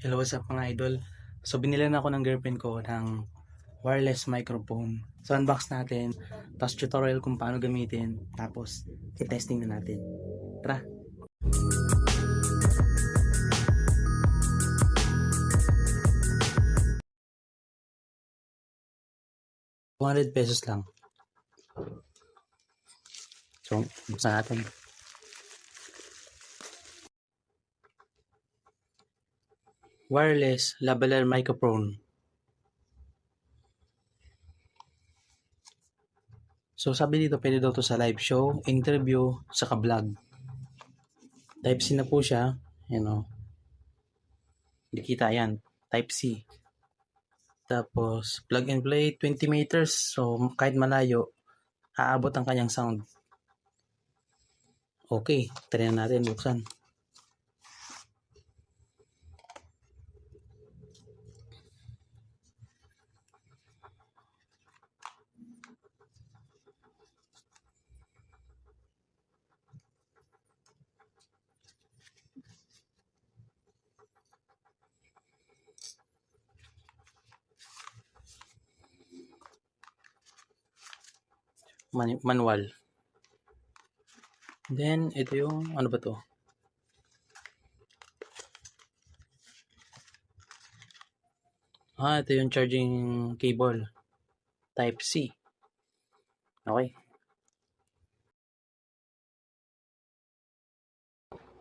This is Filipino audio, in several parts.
Hello, what's up mga idol? So, binilan ako ng girlfriend ko ng wireless microphone. So, unbox natin, tapos tutorial kung paano gamitin, tapos i-testing na natin. Tara! 200 pesos lang. So, buksan natin. Wireless lavalier microphone. So, sabi dito, pwede daw to sa live show, interview, saka vlog. Type C na po siya. Yan o. Hindi kita yan. Type C. Tapos, plug and play, 20 meters. So, kahit malayo, aabot ang kanyang sound. Okay, try na natin buksan. Manual. Then, ito yung, ano ba to? Ito yung charging cable. Type C. Okay.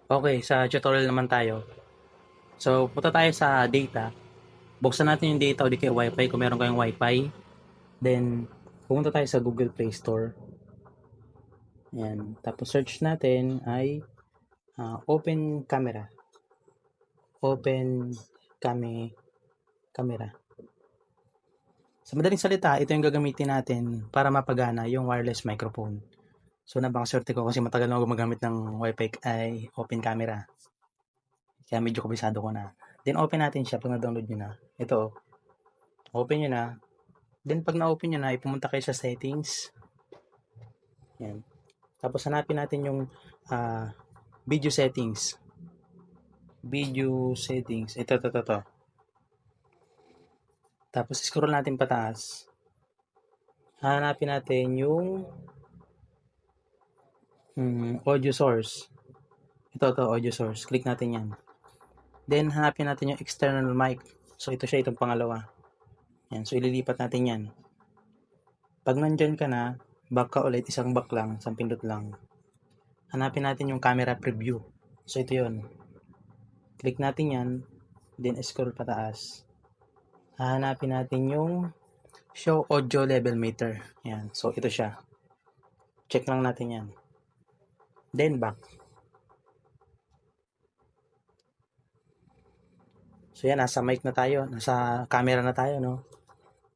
Okay, sa tutorial naman tayo. So, punta tayo sa data. Buksan natin yung data o di kaya wifi kung meron kayong wifi. Then, pumunta tayo sa Google Play Store. Yan. Tapos, search natin ay open camera. Open camera. Sa madaling salita, ito yung gagamitin natin para mapagana yung wireless microphone. So, napakaswerte ko kasi matagal na ako gumagamit ng wifi ay open camera. Kaya medyo kabisado ko na. Then, open natin siya pag na-download nyo na. Ito, open nyo na. Then, pag na-open nyo na, ipumunta kayo sa settings. Yan. Tapos, hanapin natin yung video settings. Video settings. Ito. Tapos, scroll natin pataas. Hanapin natin yung audio source. Ito, audio source. Click natin yan. Then, hanapin natin yung external mic. So, ito siya, itong pangalawa. Yan. So, ililipat natin yan. Pag nandyan ka na, back ka ulit, isang back lang, isang pindot lang. Hanapin natin yung camera preview. So, ito yun. Click natin yan. Then, scroll pataas. Hahanapin natin yung show audio level meter. Yan. So, ito siya. Check lang natin yan. Then, back. So, yan. Nasa mic na tayo. Nasa camera na tayo, no?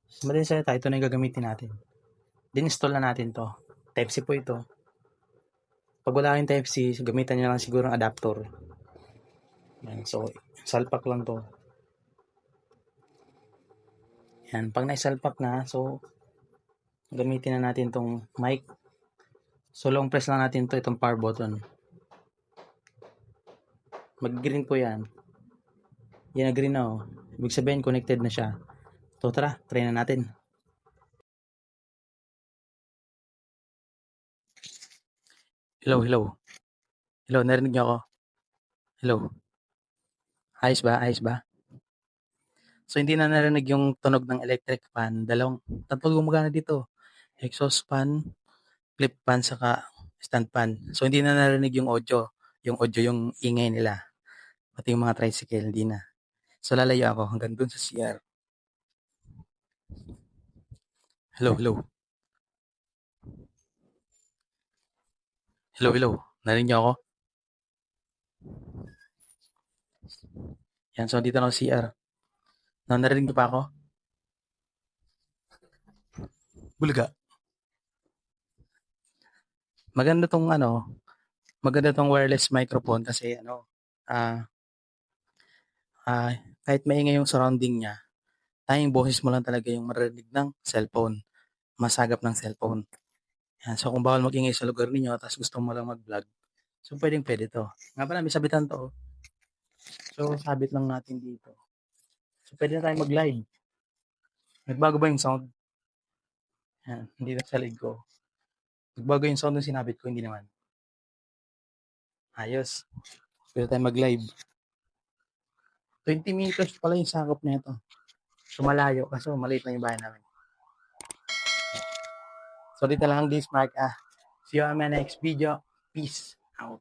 So, madaling salita, ito na yung gagamitin natin. Then, install na natin to. Type-C po ito. Pag wala kayong Type-C, gamitan nyo lang siguro ang adapter. Yan. So, salpak lang to. Yan. Pag naisalpak na, so, gamitin na natin tong mic. So, long press lang natin to, itong power button. Mag-green po yan. Yan na green na oh. Ibig sabihin, connected na siya. So, tara, try na natin. Hello. Hello, narinig niyo ako? Hello. Ayos ba? So, hindi na narinig yung tunog ng electric fan. Tatlo gumagana dito. Exhaust fan, flip fan, saka stand fan. So, hindi na narinig yung audio. Yung audio, yung ingay nila. Pati yung mga tricycle, hindi na. So, lalayo ako hanggang dun sa CR. Hello. Hello. Narinig niyo ako? Yan, so dito na ako CR. Narinig niyo pa ako? Bulaga. Maganda tong wireless microphone kasi kahit maingay yung surrounding niya, tayong boses mo lang talaga yung maririnig ng cellphone. Masagap ng cellphone. Yan. So, kung bawal mag-ingay sa lugar ninyo, tapos gusto mo lang mag-vlog, so pwede to. Nga pala, may sabitan to. So, sabit lang natin dito. So, pwede na tayo mag-live. Nagbago ba yung sound? Yan, hindi na sa leg ko. Nagbago yung sound nung sinabit ko, hindi naman. Ayos. Pwede tayo mag-live. 20 meters pala yung sakop nito. So, malayo. Kaso, maliit lang yung bahay namin. So, dito lang this mark. See you on my next video. Peace out.